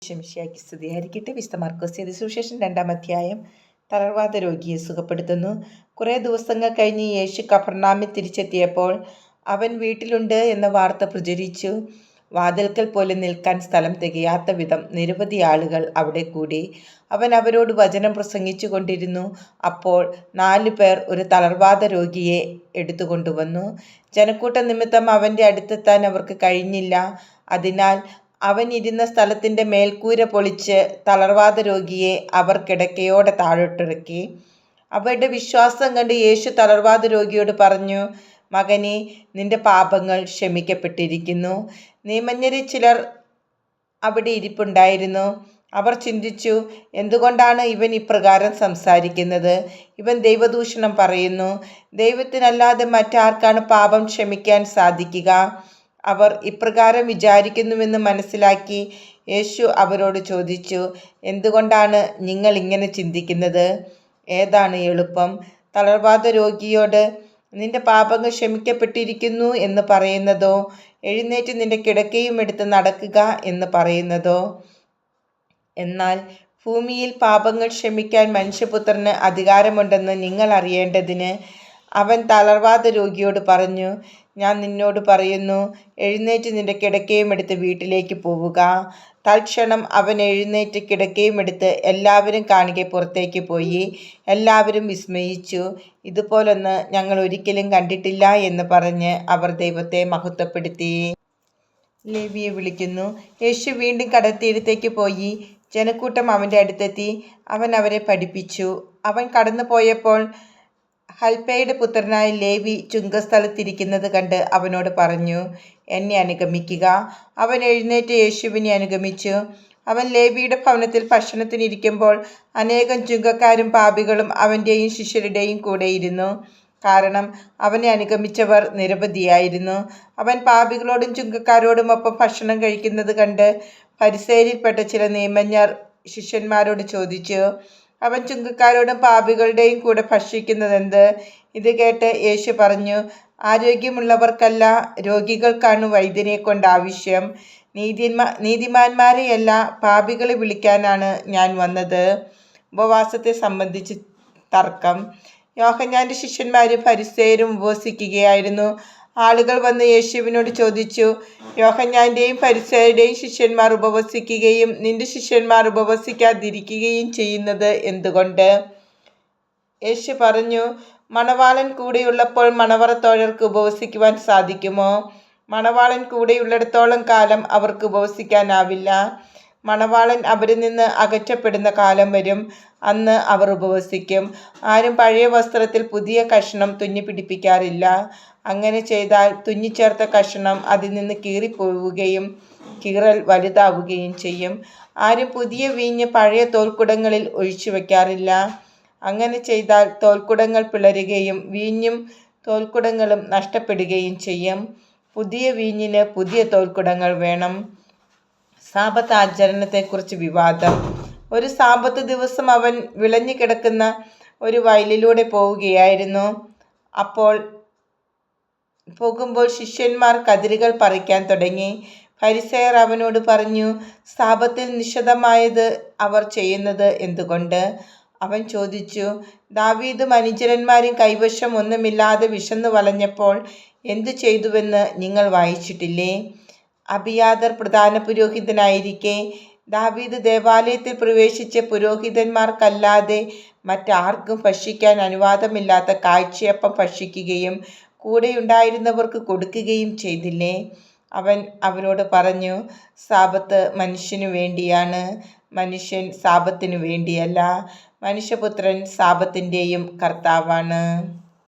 ശംശിയാക്കി സ്തുതിയായിരിക്കട്ടെ. വിശുദ്ധ മർക്കോസ് എഴുതിയ സുവിശേഷം 2-ാം അധ്യായം. തളർവാദ രോഗിയെ സുഖപ്പെടുത്തുന്നു. കുറേ ദിവസങ്ങൾ കഴിഞ്ഞ് യേശു കഫർനാമിൽ തിരിച്ചെത്തിയപ്പോൾ അവൻ വീട്ടിലുണ്ട് എന്ന വാർത്ത പ്രചരിച്ചു. വാതിൽക്കൽ പോലും നിൽക്കാൻ സ്ഥലം തികയാത്ത വിധം നിരവധി ആളുകൾ അവിടെ കൂടി. അവൻ അവരോട് വചനം പ്രസംഗിച്ചു കൊണ്ടിരുന്നു. അപ്പോൾ 4 പേർ ഒരു തളർവാദ രോഗിയെ എടുത്തുകൊണ്ടുവന്നു. ജനക്കൂട്ട നിമിത്തം അവൻ്റെ അടുത്തെത്താൻ അവർക്ക് കഴിഞ്ഞില്ല. അതിനാൽ അവൻ ഇരുന്ന സ്ഥലത്തിൻ്റെ മേൽക്കൂര പൊളിച്ച് തളർവാദ രോഗിയെ അവർ കിടക്കയോടെ താഴോട്ടിറക്കി. അവരുടെ വിശ്വാസം കണ്ട് യേശു തളർവാദ രോഗിയോട് പറഞ്ഞു, മകനേ, നിന്റെ പാപങ്ങൾ ക്ഷമിക്കപ്പെട്ടിരിക്കുന്നു. നിയമജ്ഞരിൽ ചിലർ അവിടെ ഇരിപ്പുണ്ടായിരുന്നു. അവർ ചിന്തിച്ചു, എന്തുകൊണ്ടാണ് ഇവൻ ഇപ്രകാരം സംസാരിക്കുന്നത്? ഇവൻ ദൈവദൂഷണം പറയുന്നു. ദൈവത്തിനല്ലാതെ മറ്റാർക്കാണ് പാപം ക്ഷമിക്കാൻ സാധിക്കുക? അവർ ഇപ്രകാരം വിചാരിക്കുന്നുവെന്ന് മനസ്സിലാക്കി യേശു അവരോട് ചോദിച്ചു, എന്തുകൊണ്ടാണ് നിങ്ങൾ ഇങ്ങനെ ചിന്തിക്കുന്നത്? ഏതാണ് എളുപ്പം, തളർവാദ രോഗിയോട് നിന്റെ പാപങ്ങൾ ക്ഷമിക്കപ്പെട്ടിരിക്കുന്നു എന്ന് പറയുന്നതോ, എഴുന്നേറ്റ് നിന്റെ കിടക്കയും എടുത്ത് നടക്കുക എന്ന് പറയുന്നതോ? എന്നാൽ ഭൂമിയിൽ പാപങ്ങൾ ക്ഷമിക്കാൻ മനുഷ്യപുത്രന് അധികാരമുണ്ടെന്ന് നിങ്ങൾ അറിയേണ്ടതിന് അവൻ തളർവാദ രോഗിയോട് പറഞ്ഞു, ഞാൻ നിന്നോട് പറയുന്നു, എഴുന്നേറ്റ് നിന്റെ കിടക്കയും എടുത്ത് വീട്ടിലേക്ക് പോവുക. തൽക്ഷണം അവൻ എഴുന്നേറ്റ് കിടക്കയും എടുത്ത് എല്ലാവരും കാണുകെ പുറത്തേക്ക് പോയി. എല്ലാവരും വിസ്മയിച്ചു. ഇതുപോലൊന്ന് ഞങ്ങൾ ഒരിക്കലും കണ്ടിട്ടില്ല എന്ന് പറഞ്ഞ് അവർ ദൈവത്തെ മഹത്വപ്പെടുത്തി. ലേവിയെ വിളിക്കുന്നു. യേശു വീണ്ടും കടൽത്തീരത്തേക്ക് പോയി. ജനക്കൂട്ടം അവൻ്റെ അടുത്തെത്തി. അവൻ അവരെ പഠിപ്പിച്ചു. അവൻ കടന്നു പോയപ്പോൾ ഹൽപ്പയുടെ പുത്രനായ ലേവി ചുങ്കസ്ഥലത്തിരിക്കുന്നത് കണ്ട് അവനോട് പറഞ്ഞു, എന്നെ അനുഗമിക്കുക. അവൻ എഴുന്നേറ്റ് യേശുവിനെ അനുഗമിച്ചു. അവൻ ലേവിയുടെ ഭവനത്തിൽ ഭക്ഷണത്തിനിരിക്കുമ്പോൾ അനേകം ചുങ്കക്കാരും പാപികളും അവൻ്റെയും ശിഷ്യരുടെയും കൂടെ ഇരുന്നു. കാരണം അവനെ അനുഗമിച്ചവർ നിരവധിയായിരുന്നു. അവൻ പാപികളോടും ചുങ്കക്കാരോടും ഒപ്പം ഭക്ഷണം കഴിക്കുന്നത് കണ്ട് ഫരിസേയരിൽപ്പെട്ട ചില നിയമജ്ഞർ ശിഷ്യന്മാരോട് ചോദിച്ചു, അവൻ ചുങ്കക്കാരോടും പാപികളുടെയും കൂടെ ഭക്ഷിക്കുന്നതെന്ത്? ഇത് കേട്ട് യേശു പറഞ്ഞു, ആരോഗ്യമുള്ളവർക്കല്ല, രോഗികൾക്കാണ് വൈദ്യനെ കൊണ്ട് ആവശ്യം. നീതിമാന്മാരെയല്ല, പാപികളെ വിളിക്കാനാണ് ഞാൻ വന്നത്. ഉപവാസത്തെ സംബന്ധിച്ച് തർക്കം. യോഹന്നാന്റെ ശിഷ്യന്മാരും ഫരിസേയരും ഉപവസിക്കുകയായിരുന്നു. ആളുകൾ വന്ന് യേശുവിനോട് ചോദിച്ചു, യോഹന്നാന്റെയും ഫരിസേയരുടെയും ശിഷ്യന്മാർ ഉപവസിക്കുകയും നിന്റെ ശിഷ്യന്മാർ ഉപവസിക്കാതിരിക്കുകയും ചെയ്യുന്നത് എന്തുകൊണ്ട്? യേശു പറഞ്ഞു, മണവാളൻ കൂടെയുള്ളപ്പോൾ മണവറത്തോഴർക്ക് ഉപവസിക്കുവാൻ സാധിക്കുമോ? മണവാളൻ കൂടെയുള്ളിടത്തോളം കാലം അവർക്ക് ഉപവസിക്കാനാവില്ല. മണവാളൻ അവരിൽ നിന്ന് അകറ്റപ്പെടുന്ന കാലം വരും. അന്ന് അവർ ഉപവസിക്കും. ആരും പഴയ വസ്ത്രത്തിൽ പുതിയ കഷണം തുന്നിപ്പിടിപ്പിക്കാറില്ല. അങ്ങനെ ചെയ്താൽ തുന്നിച്ചേർത്ത കഷണം അതിൽ നിന്ന് കീറിപ്പോവുകയും കീറൽ വലുതാവുകയും ചെയ്യും. ആരും പുതിയ വീഞ്ഞ് പഴയ തോൽക്കുടങ്ങളിൽ ഒഴിച്ചു വയ്ക്കാറില്ല. അങ്ങനെ ചെയ്താൽ തോൽക്കുടങ്ങൾ പിളരുകയും വീഞ്ഞും തോൽക്കുടങ്ങളും നഷ്ടപ്പെടുകയും ചെയ്യും. പുതിയ വീഞ്ഞിന് പുതിയ തോൽക്കുടങ്ങൾ വേണം. സാബത്ത് ആചരണത്തെക്കുറിച്ച് വിവാദം. ഒരു സാബത്ത് ദിവസം അവൻ വിളഞ്ഞു കിടക്കുന്ന ഒരു വയലിലൂടെ പോവുകയായിരുന്നു. പോകുമ്പോൾ ശിഷ്യന്മാർ കതിരുകൾ പറിക്കാൻ തുടങ്ങി. ഫരിസേയർ അവനോട് പറഞ്ഞു, സാബത്തിൽ നിഷിദ്ധമായത് അവർ ചെയ്യുന്നത് എന്തുകൊണ്ട്? അവൻ ചോദിച്ചു, ദാവീദും അനുചരന്മാരും കൈവശം ഒന്നുമില്ലാതെ വിശന്നു വലഞ്ഞപ്പോൾ എന്തു ചെയ്തുവെന്ന് നിങ്ങൾ വായിച്ചിട്ടില്ലേ? അബിയാതർ പ്രധാന പുരോഹിതനായിരിക്കെ ദാവീദ് ദേവാലയത്തിൽ പ്രവേശിച്ച പുരോഹിതന്മാർക്കല്ലാതെ മറ്റാർക്കും ഭക്ഷിക്കാൻ അനുവാദമില്ലാത്ത കാഴ്ചയപ്പം ഭക്ഷിക്കുകയും കൂടെയുണ്ടായിരുന്നവർക്ക് കൊടുക്കുകയും ചെയ്തില്ലേ? അവൻ അവരോട് പറഞ്ഞു, സാബത്ത് മനുഷ്യനു വേണ്ടിയാണ്, മനുഷ്യൻ സാബത്തിനു വേണ്ടിയല്ല. മനുഷ്യപുത്രൻ സാബത്തിൻ്റെയും കർത്താവാണ്.